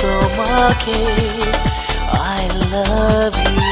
তোমাকে I love you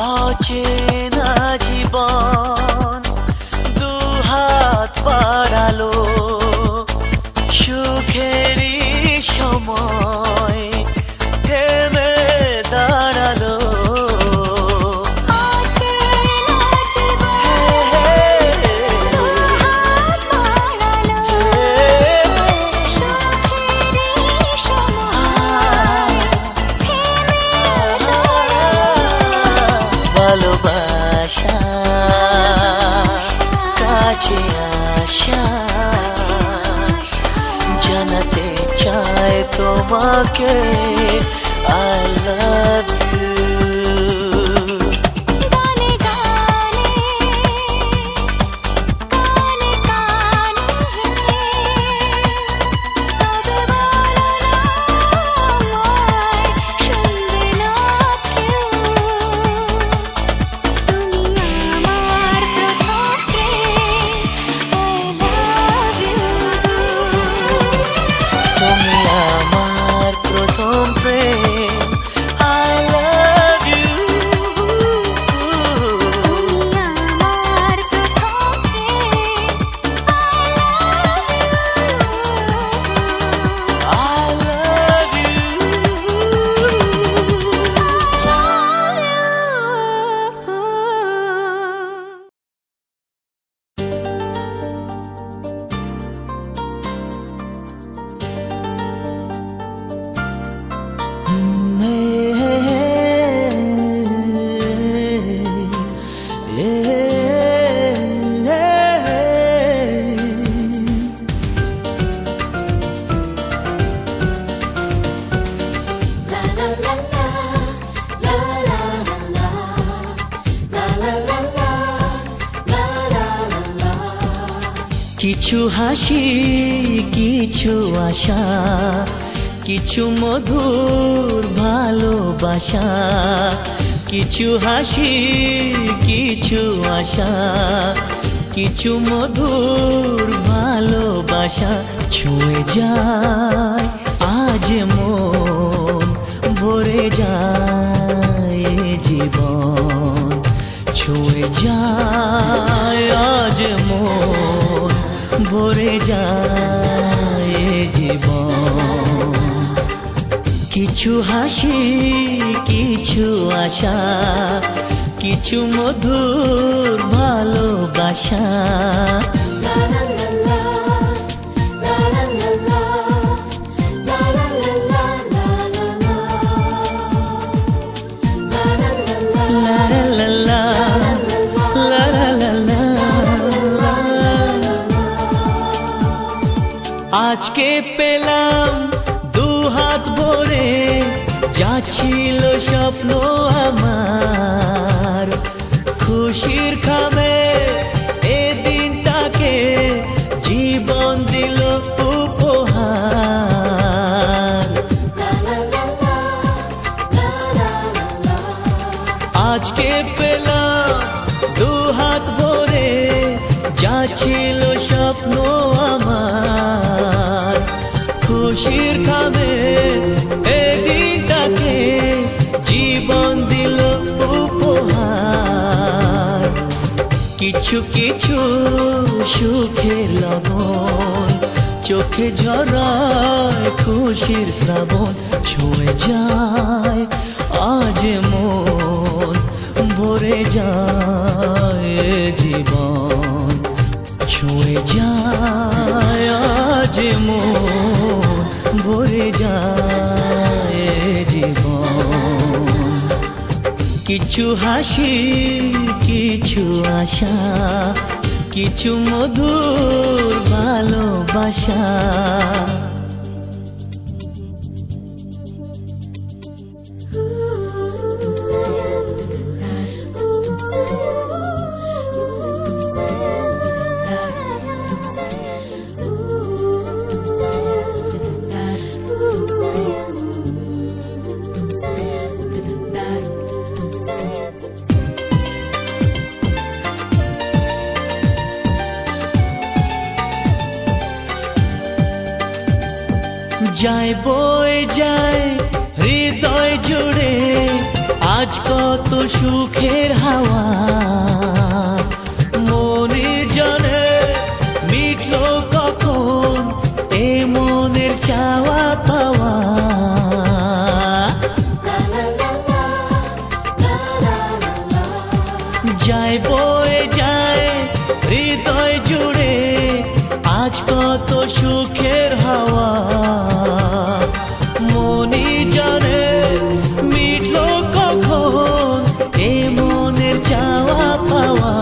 অচেনা জীবন দুহাত বাড়ালো সুখেরই সময় থেমে দাঁড়ালো ভালোবাসা কাছে আসা জানাতে চায় তোমাকে I love you কিছু হাসি কিছু আশা কিছু মধুর ভালোবাসা কিছু হাসি কিছু আশা কিছু মধুর ভালোবাসা ছুঁয়ে যায় আজ মন ভরে যায় জীবন, ছুঁয়ে যায় আজ মন, ভরে যায় জীবন। কিছু হাসি, কিছু আশা, কিছু মধুর ভালোবাসা। আজকে পেলাম দু হাত ভরে, যা ছিল স্বপ্ন আমার, খুশির খামে এ দিনটাকে জীবন দিল উপহার। আজকে পেলাম দু হাত ভরে, যা ছিল স্বপ্ন আমার, খুশির খামে এ দিনটাকে জীবন দিল উপহার। কিছু কিছু সুখের লবণ, চোখে ঝরায় খুশির শ্রাবণ, ছুঁয়ে যায় আজ মন, ভরে যায় জীবন, ছুঁয়ে যায় আজ মন, ভরে যায় জীবন। কিছু হাসি, কিছু আশা, কিছু মধুর ভালোবাসা। যায় বয়ে যায় হৃদয় জুড়ে আজ কত সুখের হাওয়া, মনে জানে মিটলো কখন এ মনের চাওয়া পাওয়া। যায় বয়ে যায় হৃদয় জুড়ে আজ কত সুখের হাওয়া, মনি জানে মিটলো কখন এ মনের চাওয়া পাওয়া।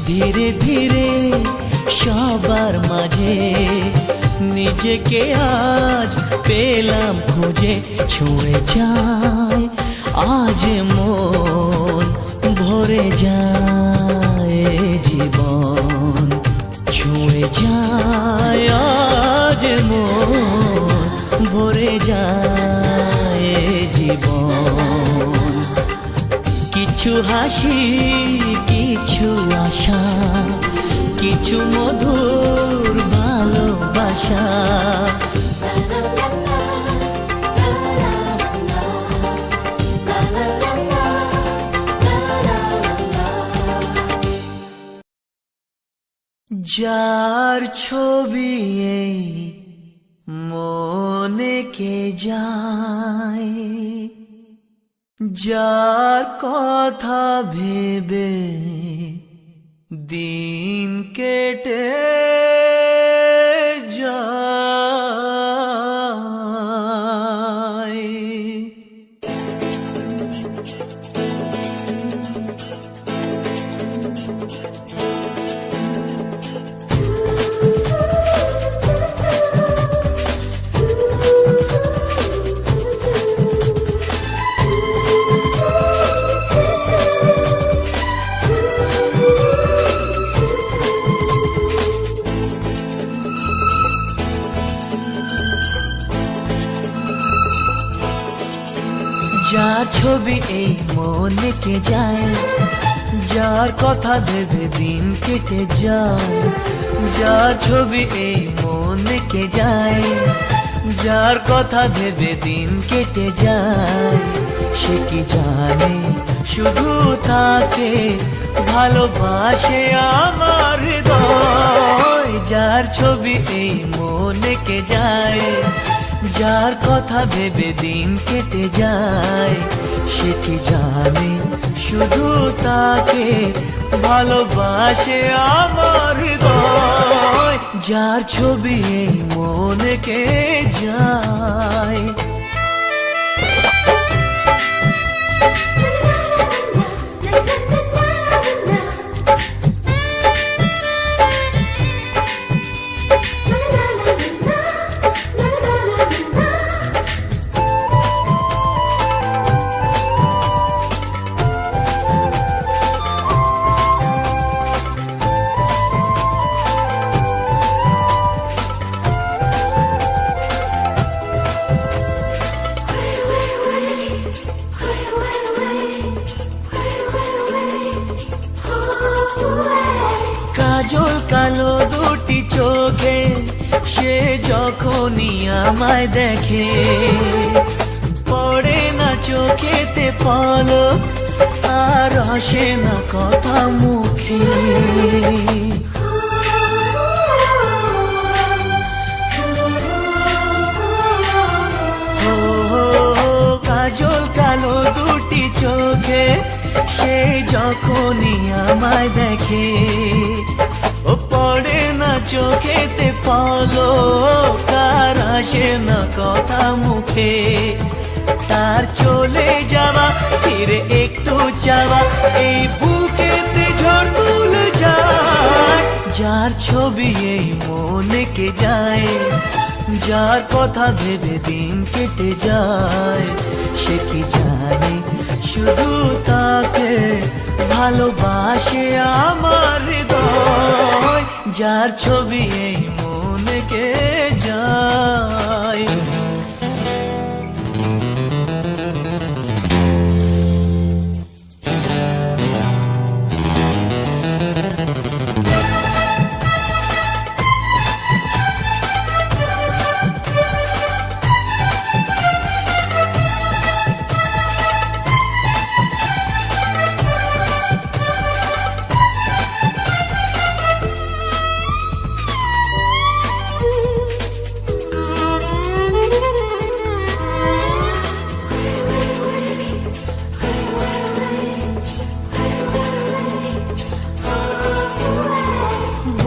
ধীরে ধীরে সবার মাঝে নিজেকে আজ পেলাম খুঁজে, ছুঁয়ে যায় আজ মন, ভরে যায় জীবন, ছুঁয়ে যায় আজ মন, ভরে যায় জীবন। কিছু হাসি, কিছু আশা, কিছু মধুর ভালোবাসা। যার ছবি এই মনে কে যায়, যার কথা ভেবে দিন কেটে যায়। যার ছবি এই মনে কে যায়, যার কথা ভেবে দিন কেটে যায়, যার ছবি এই মনে কে যায়, যার কথা ভেবে দিন কেটে যায় সে কি জানে শুধু তাকে ভালোবাসে আমার হৃদয়। যার ছবি এই মনে কে যায়, যার কথা ভেবে দিন কেটে যায় সে কি জানে শুধু তাকে ভালোবাসে আমার হৃদয়। যার ছবি এই মনে কে যায়। কাজল কালো দুটি চোখে সে যখনই আমায় দেখে, পড়ে না চোখেতে পলক আর আসে না কথা মুখে। কাজল কালো দুটি চোখে সে যখনই আমায় দেখে, ও পড়ে না চোখেতে পলক আর আসে না কথা মুখে। তার চলে যাওয়া ফিরে একটু চাওয়া এই বুকেতে ঝড় তুলে যায়। যার ছবি এই মনে কে যায়, যার কথা ভেবে দিন কেটে যায় সে কি জানে শুধু তাকে ভালোবাসে আমার হৃদয়। যার ছবি এই মনে কে যায়।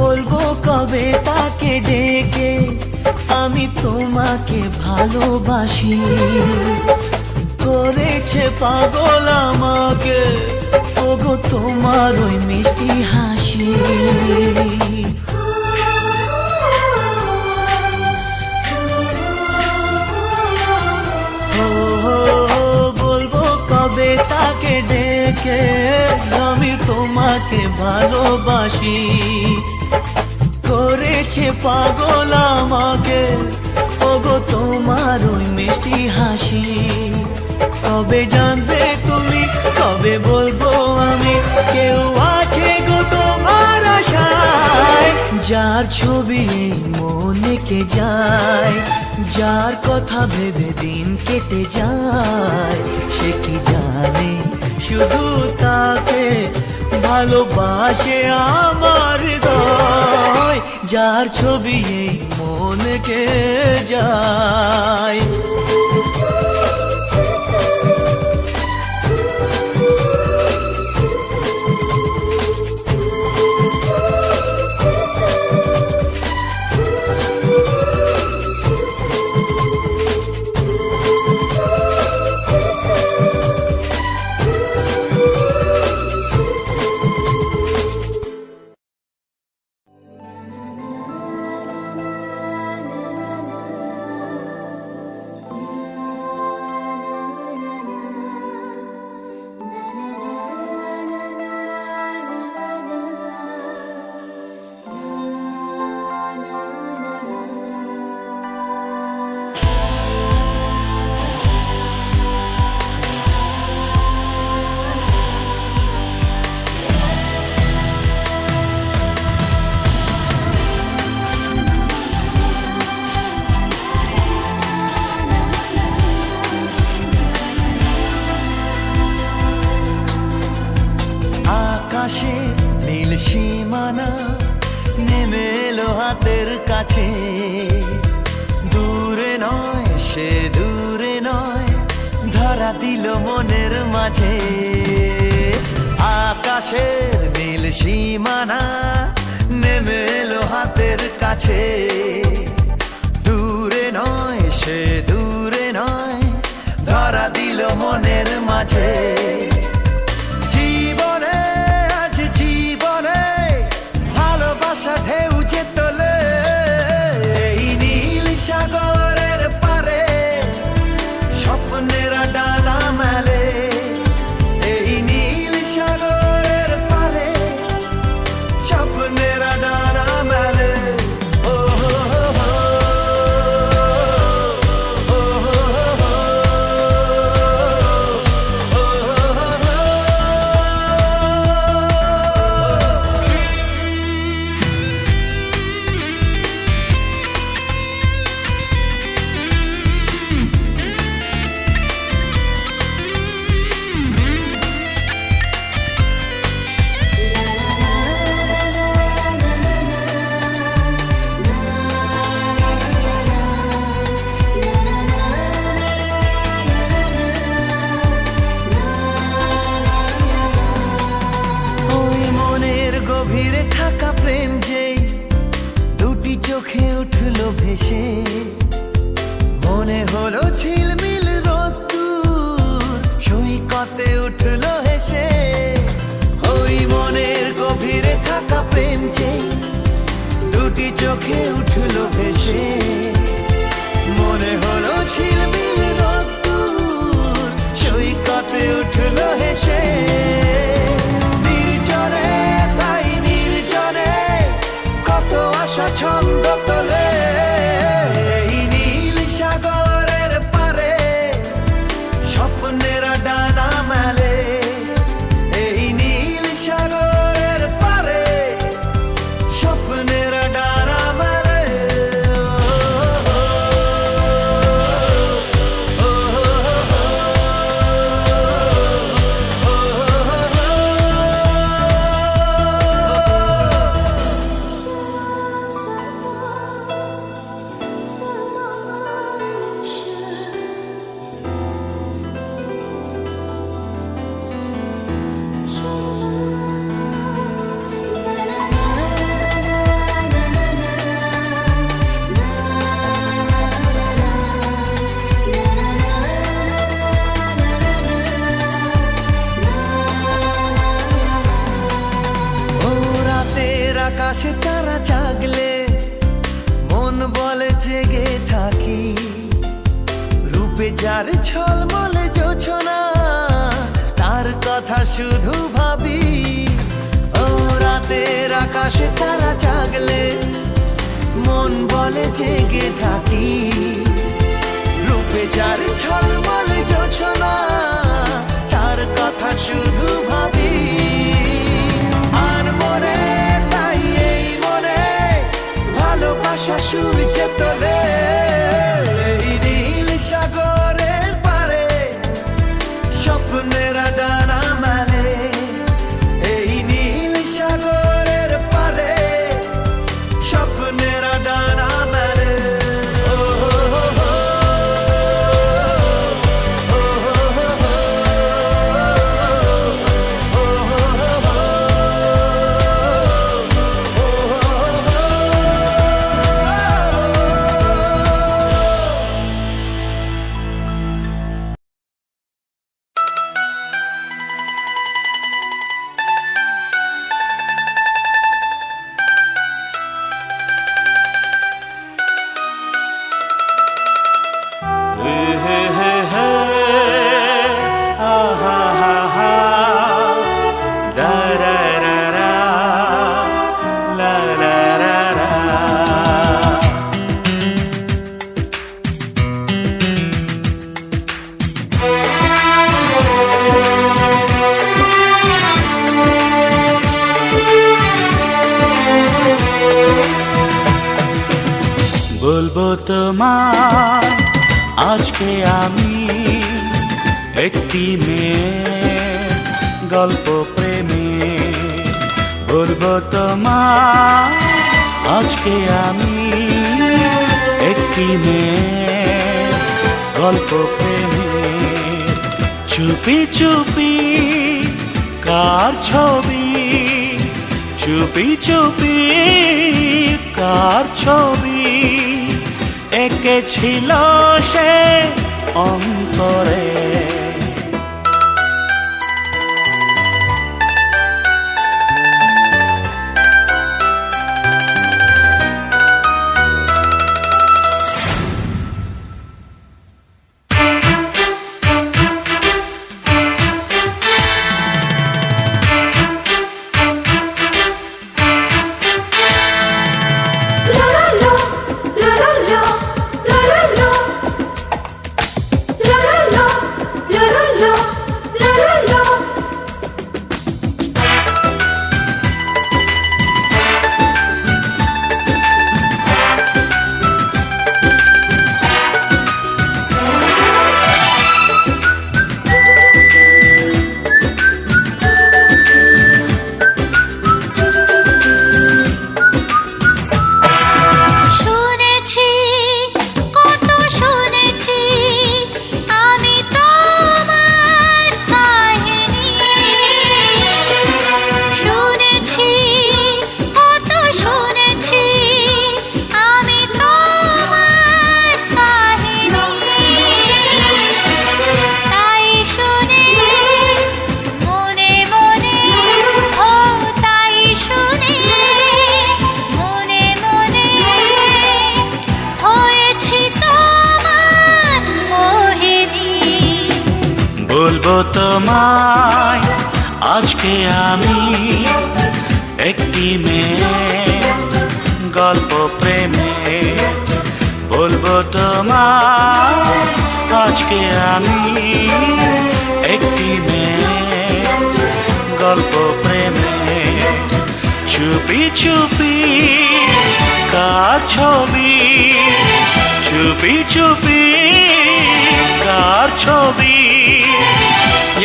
বলবো কবে তাকে ডেকে আমি তোমাকে ভালোবাসি, করেছে পাগল আমাকে ওগো তোমার ওই মিষ্টি হাসি। বলবো কবে তাকে ডেকে আমি তোমাকে ভালোবাসি, করেছে পাগল আমাকে ওগো তোমার ওই মিষ্টি হাসি। কবে জানবে তুমি, কবে বলবো আমি, কেউ আছে গো তোমার আশায়। যার ছবি এই মনে কে যায়, যার কথা ভেবে দিন কেটে যায় সে কি জানে শুধু তাকে ভালোবাসে আমার হৃদয়। যার ছবি এই মনে কে যায়। হাতের কাছে। দূরে নয় সে দূরে নয়, ধরা দিল মনের মাঝে। আকাশের নীল সীমানা নেমে এলো হাতের কাছে। দূরে নয় সে দূরে নয়, ধরা দিল মনের মাঝে। জীবনে আজ জীবনে ভালোবাসা ঢেউ যে তোলে, এই নীল সাগরের পারে স্বপ্নেরা ডানা মেলে। এই নীল সাগরের পারে স্বপ্নেরা ডানা মেলে। ও হো হো হো, ও হো হো হো, ও হো হো হো। ওই মনের গভীরে থাকা প্রেম যেই দুটি চোখে উঠলো ভেসে, মনে হলো ঝিলমিল রোদ্দুর সৈকতে উঠলো হেসে। ওই মনের গভীরে থাকা প্রেম যেই দুটি চোখে উঠলো ভেসে, মনে হলো ঝিলমিল রোদ্দুর সৈকতে উঠলো হেসে। নির্জনে তাই নির্জনে কত আশা ছন্দ তোলে, এই নীল সাগরের পারে স্বপ্নেরা ডানা মেলে। এই নীল সাগরের পারে স্বপ্নেরা ডানা মেলে। ও হো হো হো, ও হো হো হো। ও রাতের আকাশে তারা জাগলে মন বলে জেগে থাকি। রূপে যার ঝলমলে জোছনা তার কথা শুধু ভাবি। ও রাতের আকাশে তারা জাগলে মন বলে জেগে থাকি। রূপে যার ঝলমলে জোছনা তার কথা শুধু ভাবি। আর মনে তাই এই মনে ভালোবাসা সূর্যে তোলে, এই নীল সাগরের পারে স্বপ্নেরা ডানা মেলে। এই নীল সাগরের পারে স্বপ্নেরা ডানা মেলে। ও হো হো হো, ও হো হো হো, ও হো হো হো, ও হো হো হো। বলবো তোমায় আজকে আমি একটি মেয়ের গল্প প্রেমে। বলবো তোমায় আজকে আমি একটি মেয়ের গল্প প্রেমের। চুপি চুপি কার ছবি, চুপি চুপি কার ছবি এঁকেছিল সে অন্তরে। বলবো তোমায় আজকে আমি একটি মেয়ের গল্প প্রেমের। বলবো তোমায় আজকে আমি একটি মেয়ের গল্প প্রেমের। চুপি চুপি কার ছবি, চুপি চুপি কার ছবি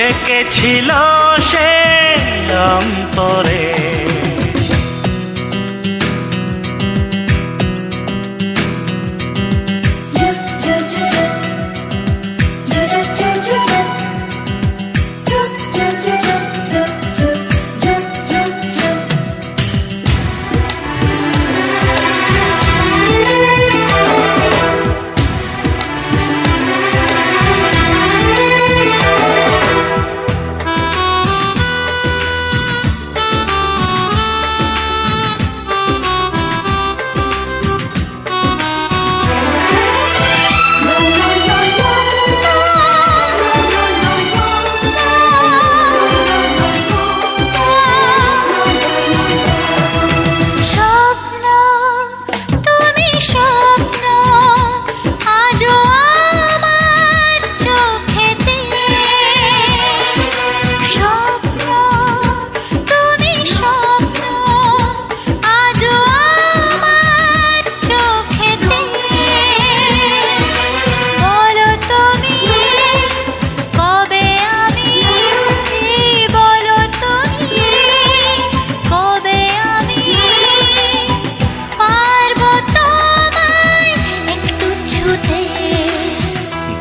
এঁকেছিল সে অন্তরে।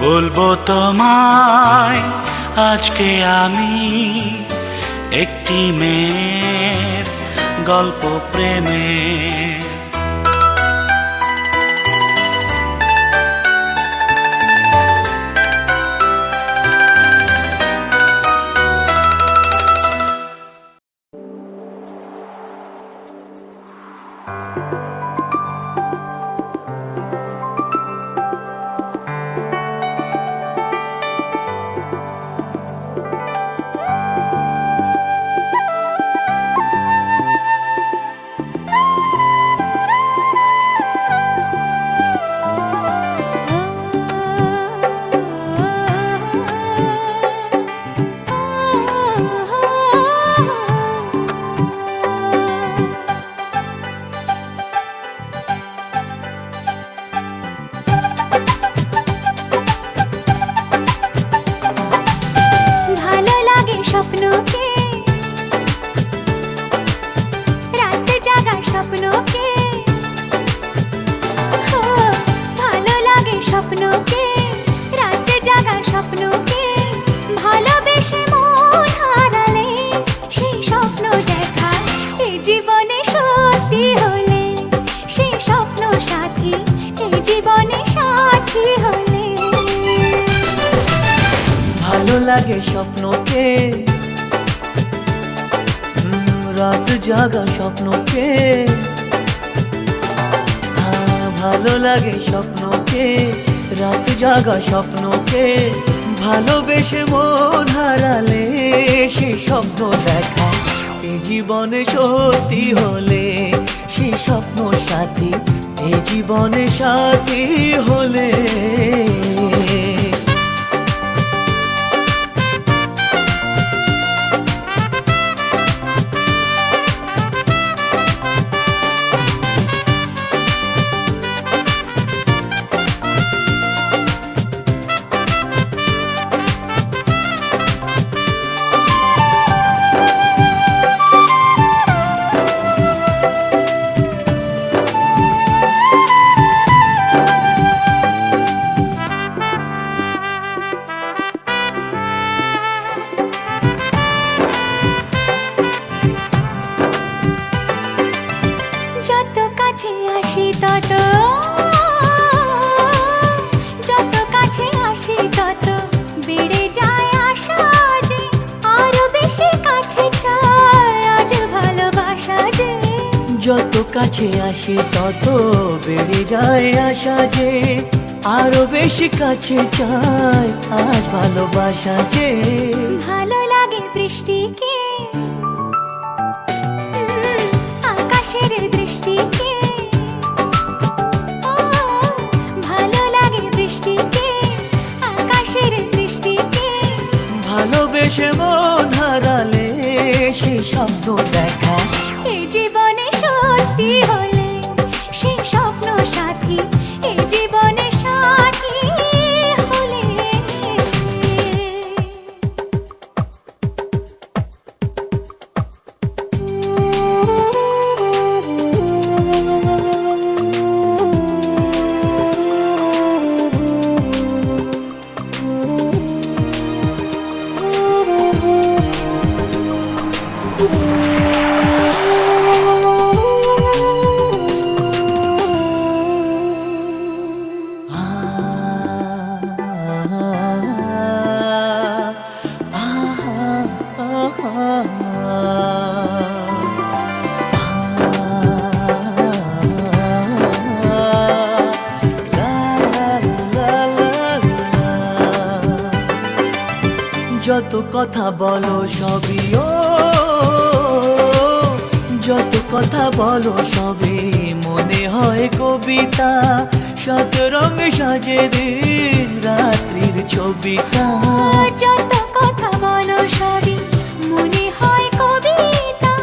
বলবো তোমায় আজকে আমি একটি মেয়ের গল্প প্রেমের। স্বপ্নকে, রাতে জাগা স্বপ্নকে, ভালোবেসে মন হারালে সেই স্বপ্ন দেখা এই জীবনে সত্যি হলে, সেই স্বপ্ন সাথী এই জীবনে সাথী হলে। ভালো লাগে স্বপ্নকে, রাত জাগা স্বপ্নকে, ভালো লাগে স্বপ্নকে, রাত জাগা স্বপ্নকে, ভালোবেসে মন হারালে সেই স্বপ্ন দেখা এই জীবনে সত্যি হলে, সেই স্বপ্ন সাথী এই জীবনে সাথী হলে। যত কাছে আসি তত, যত কাছে আসি তত বেড়ে যায় আশা যে আরো বেশি কাছে চাই আজ ভালোবাসা যে। যত কাছে আসি তত বেড়ে যায় আশা যে আরো বেশি কাছে চাই আজ ভালোবাসা যে। ভালো লাগে বৃষ্টিকে, আকাশের দৃষ্টিকে, ভালো লাগে বৃষ্টিকে, আকাশের দৃষ্টিকে, ভালোবেসে মন হারালে সেই স্বপ্ন দেখা এই জীবনে সত্যি হলে, সেই স্বপ্ন সাথী এই জীবনে সাথী হলে। যত কথা বলো সবই ও, যত কথা বলো সবই মনে হয় কবিতা, শত রঙে সাজে দিন রাত্রির ছবিটা। যত কথা বলো সবই মনে হয় কবিতা,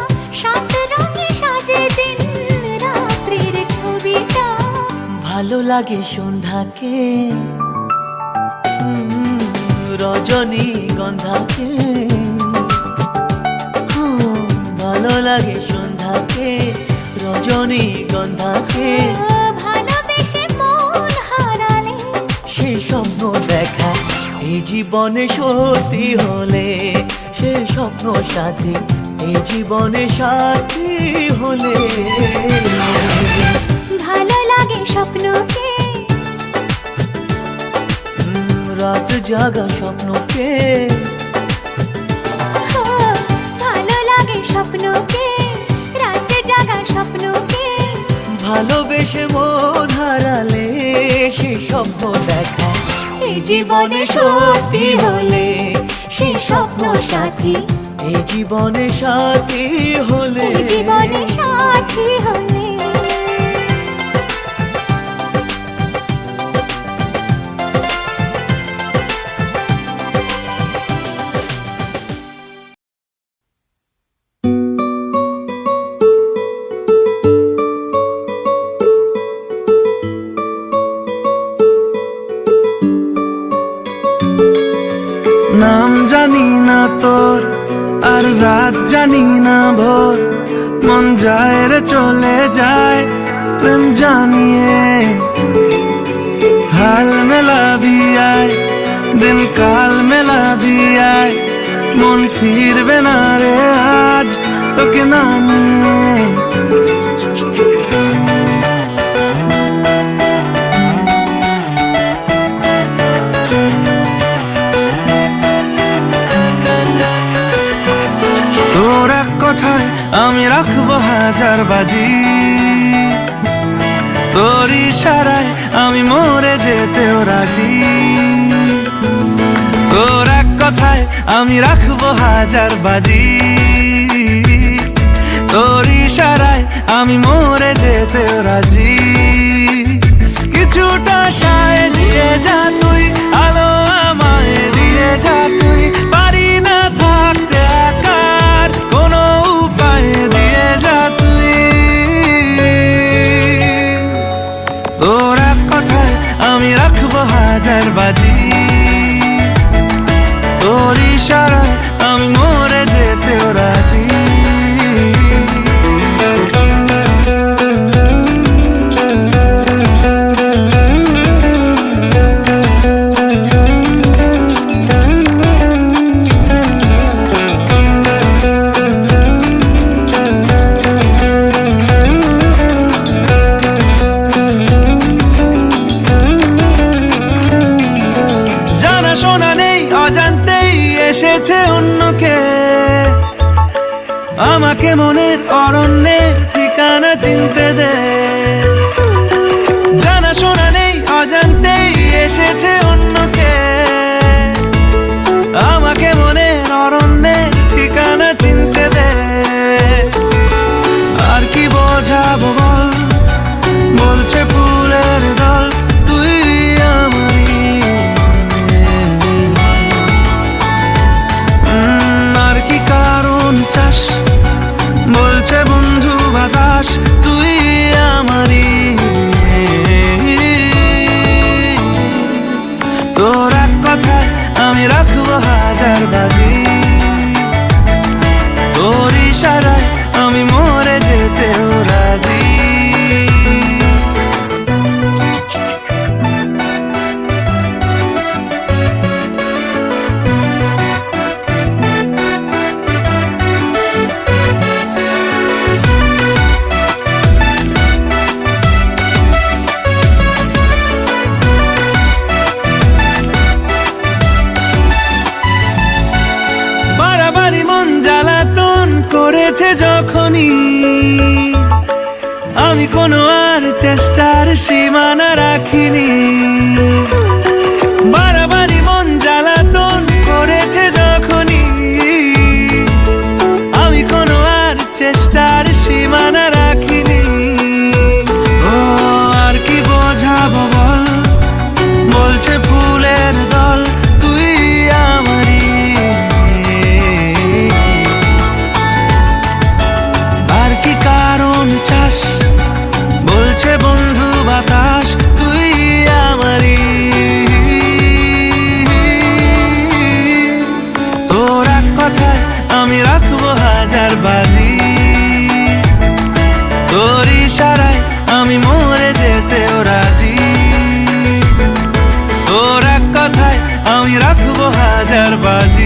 সাত রঙে সাজে দিন রাত্রির ছবিটা। ভালো লাগে সন্ধ্যাকে, রজনী গন্ধাকে, ভালো লাগে সন্ধ্যাকে, রজনী গন্ধাকে, ভালোবেসে মন হারালে সেই স্বপ্ন দেখা এই জীবনে সত্যি হলে, সেই স্বপ্ন সাথী এই জীবনে সাথী হলে। ভালো লাগে স্বপ্নকে, রাত জাগা স্বপ্নকে, ভালো লাগে স্বপ্নকে, রাতে জাগা স্বপ্নকে, ভালোবেসে মন হারালে সেই স্বপ্ন দেখা এই জীবনে সত্যি হলে, সেই স্বপ্ন সাথী এই জীবনে সাথী হলে। এই জীবনে সাথী হলে। নাম জানি না তোর আর রাত জানি না ভোর, মন যায় রে চলে যায় প্রেম জানিয়ে। হায় हाल मेला भी आए, दिन काल मेला भी आए, मन फिरबे ना रे आज তোকে না নিয়ে। তোর এক কথায় আমি রাখবো হাজার বাজি, তোর ইশারায় আমি মরে যেতেও রাজি। তোর এক কথায় আমি রাখবো হাজার বাজি, তোর ইশারায় আমি মরে যেতেও রাজি। কিছুটা সায় দিয়ে যা তুই, আলো আমায় দিয়ে যা তুই, পারি না থাকতে একার কোনো উপায় দিয়ে যা তুই। তোর এক কথায় আমি রাখবো হাজার বাজি, তোর ইশারায় আমি মরে যেতেও রাজি। শোনা নেই অজান্তেই এসেছে অন্যকে, আমাকে মনের অরণ্যের ঠিকানা চিনতে দে। জানা শোনা নেই অজান্তেই এসেছে অন্যকে, আমাকে মনের অরণ্যের ঠিকানা চিনতে দে। আর কি বোঝাবো বল, বলছে ফুলের দল তুই আমারই। বলছে বন্ধু বাতাস তুই আমারই। তোর এক কথায় আমি রাখবো হাজার বাজি, তোর ইশারায় আমি মরে যেতেও রাজি। মন জ্বালাতন করেছে যখনই, আমি কোনো আর চেষ্টার সীমানা রাখিনি। বারবারই মন জ্বালাতন করেছে যখনই, আমি কোনো আর চেষ্টার সীমানা রাখিনি। ও আর কি বোঝাবো বল, বলছে ফুলের দল তুই আমারই। বলছে বন্ধু বাতাস তুই আমারই। তোর এক কথায় আমি রাখবো হাজার বাজি, তোর ইশারায় আমি মরে যেতেও রাজি। তোর এক কথায় আমি রাখবো হাজার বাজি।